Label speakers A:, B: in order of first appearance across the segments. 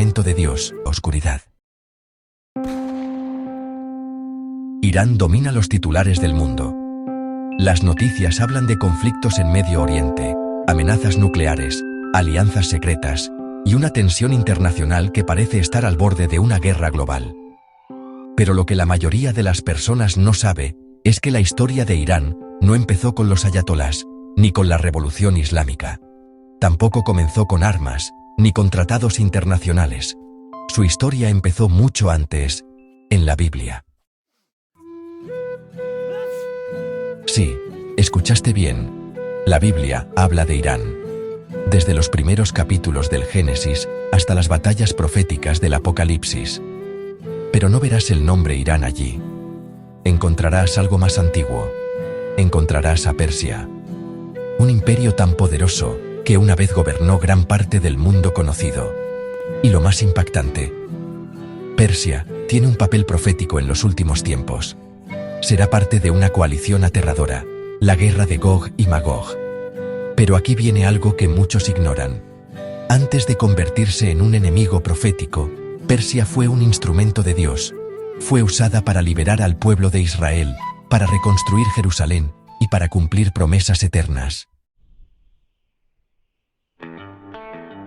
A: de Dios, oscuridad. Irán domina los titulares del mundo. Las noticias hablan de conflictos en Medio Oriente, amenazas nucleares, alianzas secretas y una tensión internacional que parece estar al borde de una guerra global. Pero lo que la mayoría de las personas no sabe es que la historia de Irán no empezó con los ayatolás, ni con la revolución islámica. Tampoco comenzó con armas, ni con tratados internacionales. Su historia empezó mucho antes, en la Biblia. Sí, escuchaste bien. La Biblia habla de Irán. Desde los primeros capítulos del Génesis hasta las batallas proféticas del Apocalipsis. Pero no verás el nombre Irán allí. Encontrarás algo más antiguo. Encontrarás a Persia. Un imperio tan poderoso que una vez gobernó gran parte del mundo conocido. Y lo más impactante, Persia tiene un papel profético en los últimos tiempos. Será parte de una coalición aterradora, la guerra de Gog y Magog. Pero aquí viene algo que muchos ignoran. Antes de convertirse en un enemigo profético, Persia fue un instrumento de Dios. Fue usada para liberar al pueblo de Israel, para reconstruir Jerusalén y para cumplir promesas eternas.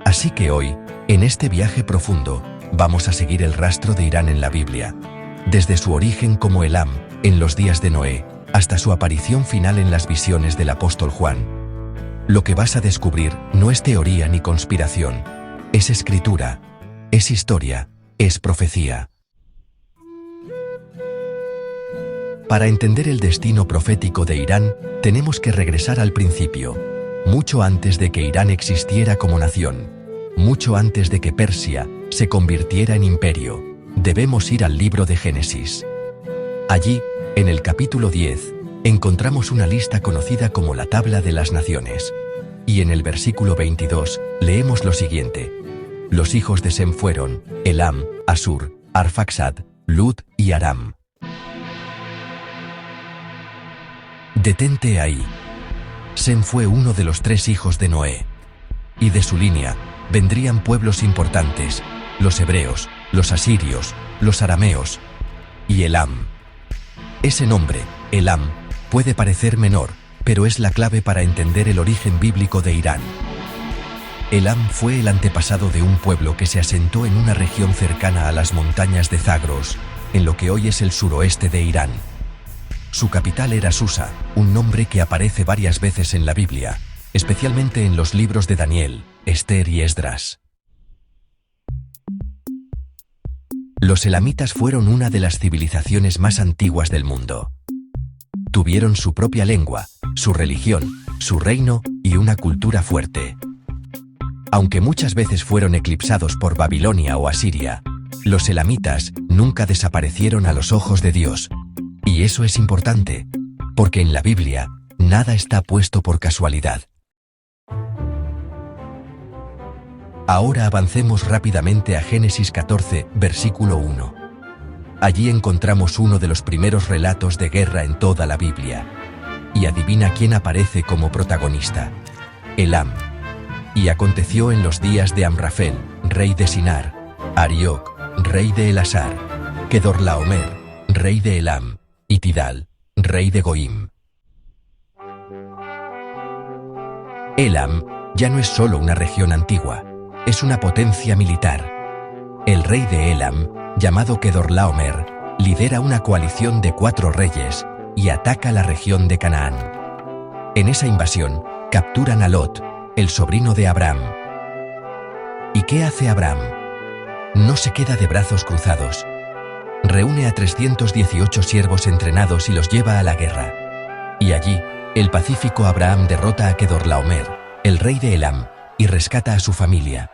A: Así que hoy, en este viaje profundo, vamos a seguir el rastro de Irán en la Biblia. Desde su origen como Elam, en los días de Noé, hasta su aparición final en las visiones del apóstol Juan. Lo que vas a descubrir no es teoría ni conspiración. Es escritura, es historia, es profecía. Para entender el destino profético de Irán, tenemos que regresar al principio, mucho antes de que Irán existiera como nación, mucho antes de que Persia se convirtiera en imperio. Debemos ir al libro de Génesis. Allí, en el capítulo 10, encontramos una lista conocida como la Tabla de las Naciones. Y en el versículo 22, leemos lo siguiente. Los hijos de Sem fueron Elam, Asur, Arfaxad, Lud y Aram. Detente ahí. Sem fue uno de los 3 hijos de Noé. Y de su línea vendrían pueblos importantes, los hebreos, los asirios, los arameos y Elam. Ese nombre, Elam, puede parecer menor, pero es la clave para entender el origen bíblico de Irán. Elam fue el antepasado de un pueblo que se asentó en una región cercana a las montañas de Zagros, en lo que hoy es el suroeste de Irán. Su capital era Susa, un nombre que aparece varias veces en la Biblia, especialmente en los libros de Daniel, Esther y Esdras. Los elamitas fueron una de las civilizaciones más antiguas del mundo. Tuvieron su propia lengua, su religión, su reino y una cultura fuerte. Aunque muchas veces fueron eclipsados por Babilonia o Asiria, los elamitas nunca desaparecieron a los ojos de Dios. Y eso es importante, porque en la Biblia nada está puesto por casualidad. Ahora avancemos rápidamente a Génesis 14, versículo 1. Allí encontramos uno de los primeros relatos de guerra en toda la Biblia. Y adivina quién aparece como protagonista. Elam. Y aconteció en los días de Amrafel, rey de Sinar, Arioc, rey de Elasar, Kedorlaomer, rey de Elam, y Tidal, rey de Goim. Elam ya no es solo una región antigua, es una potencia militar. El rey de Elam, llamado Kedorlaomer, lidera una coalición de 4 reyes y ataca la región de Canaán. En esa invasión, capturan a Lot, el sobrino de Abraham. ¿Y qué hace Abraham? No se queda de brazos cruzados. Reúne a 318 siervos entrenados y los lleva a la guerra. Y allí, el pacífico Abraham derrota a Kedorlaomer, el rey de Elam, y rescata a su familia.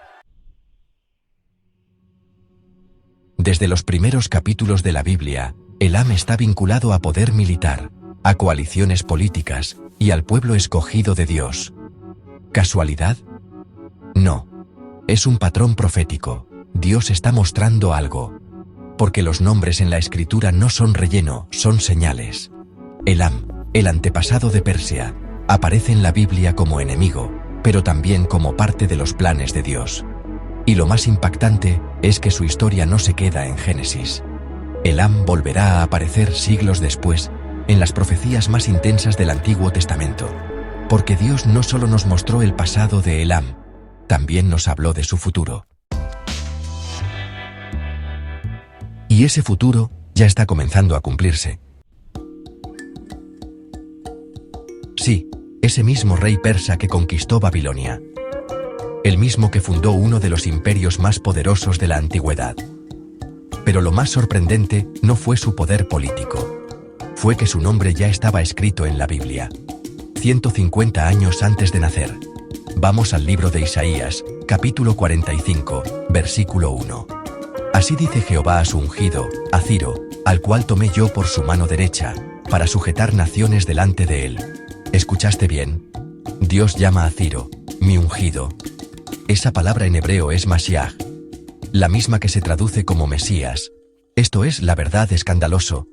A: Desde los primeros capítulos de la Biblia, Elam está vinculado a poder militar, a coaliciones políticas y al pueblo escogido de Dios. ¿Casualidad? No. Es un patrón profético. Dios está mostrando algo. Porque los nombres en la escritura no son relleno, son señales. Elam, el antepasado de Persia, aparece en la Biblia como enemigo, pero también como parte de los planes de Dios. Y lo más impactante es que su historia no se queda en Génesis. Elam volverá a aparecer siglos después, en las profecías más intensas del Antiguo Testamento, porque Dios no solo nos mostró el pasado de Elam, también nos habló de su futuro. Y ese futuro ya está comenzando a cumplirse. Sí, ese mismo rey persa que conquistó Babilonia. El mismo que fundó uno de los imperios más poderosos de la antigüedad. Pero lo más sorprendente no fue su poder político. Fue que su nombre ya estaba escrito en la Biblia. 150 años antes de nacer. Vamos al libro de Isaías, capítulo 45, versículo 1. Así dice Jehová a su ungido, a Ciro, al cual tomé yo por su mano derecha, para sujetar naciones delante de él. ¿Escuchaste bien? Dios llama a Ciro, mi ungido. Esa palabra en hebreo es Mashiach, la misma que se traduce como Mesías. Esto es la verdad escandaloso.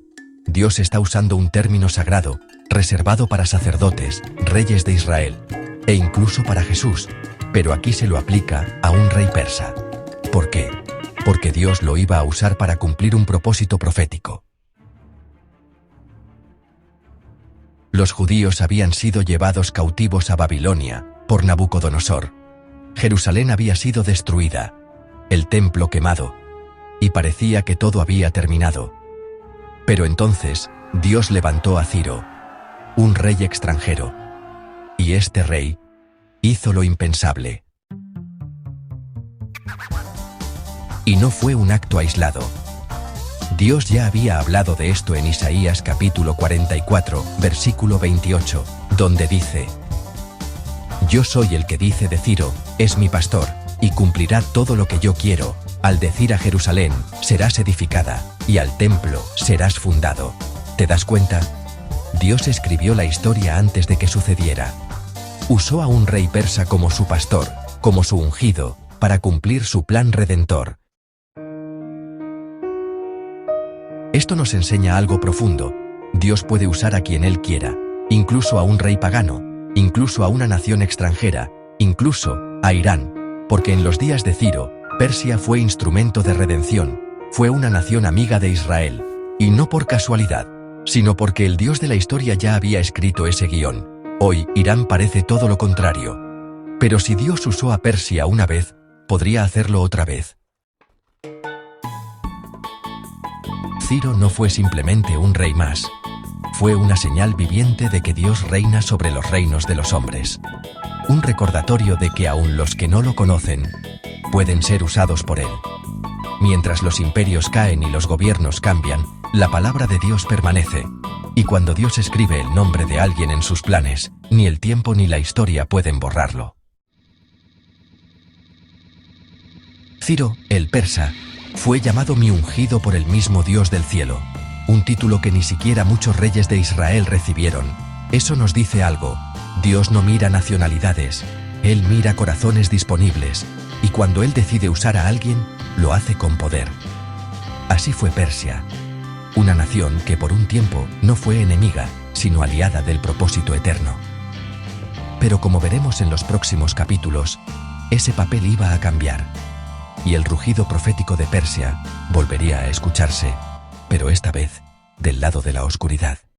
A: Dios está usando un término sagrado, reservado para sacerdotes, reyes de Israel, e incluso para Jesús, pero aquí se lo aplica a un rey persa. ¿Por qué? Porque Dios lo iba a usar para cumplir un propósito profético. Los judíos habían sido llevados cautivos a Babilonia por Nabucodonosor. Jerusalén había sido destruida, el templo quemado, y parecía que todo había terminado. Pero entonces Dios levantó a Ciro, un rey extranjero, y este rey hizo lo impensable. Y no fue un acto aislado. Dios ya había hablado de esto en Isaías capítulo 44, versículo 28, donde dice: Yo soy el que dice de Ciro, es mi pastor, y cumplirá todo lo que yo quiero, al decir a Jerusalén, serás edificada, y al templo, serás fundado. ¿Te das cuenta? Dios escribió la historia antes de que sucediera. Usó a un rey persa como su pastor, como su ungido, para cumplir su plan redentor. Esto nos enseña algo profundo. Dios puede usar a quien Él quiera, incluso a un rey pagano, incluso a una nación extranjera, incluso a Irán, porque en los días de Ciro, Persia fue instrumento de redención, fue una nación amiga de Israel, y no por casualidad, sino porque el Dios de la historia ya había escrito ese guión. Hoy, Irán parece todo lo contrario. Pero si Dios usó a Persia una vez, podría hacerlo otra vez. Ciro no fue simplemente un rey más. Fue una señal viviente de que Dios reina sobre los reinos de los hombres. Un recordatorio de que aun los que no lo conocen, pueden ser usados por Él. Mientras los imperios caen y los gobiernos cambian, la palabra de Dios permanece. Y cuando Dios escribe el nombre de alguien en sus planes, ni el tiempo ni la historia pueden borrarlo. Ciro, el persa, fue llamado mi ungido por el mismo Dios del cielo, un título que ni siquiera muchos reyes de Israel recibieron. Eso nos dice algo. Dios no mira nacionalidades, Él mira corazones disponibles, y cuando Él decide usar a alguien, lo hace con poder. Así fue Persia, una nación que por un tiempo no fue enemiga, sino aliada del propósito eterno. Pero como veremos en los próximos capítulos, ese papel iba a cambiar, y el rugido profético de Persia volvería a escucharse, pero esta vez del lado de la oscuridad.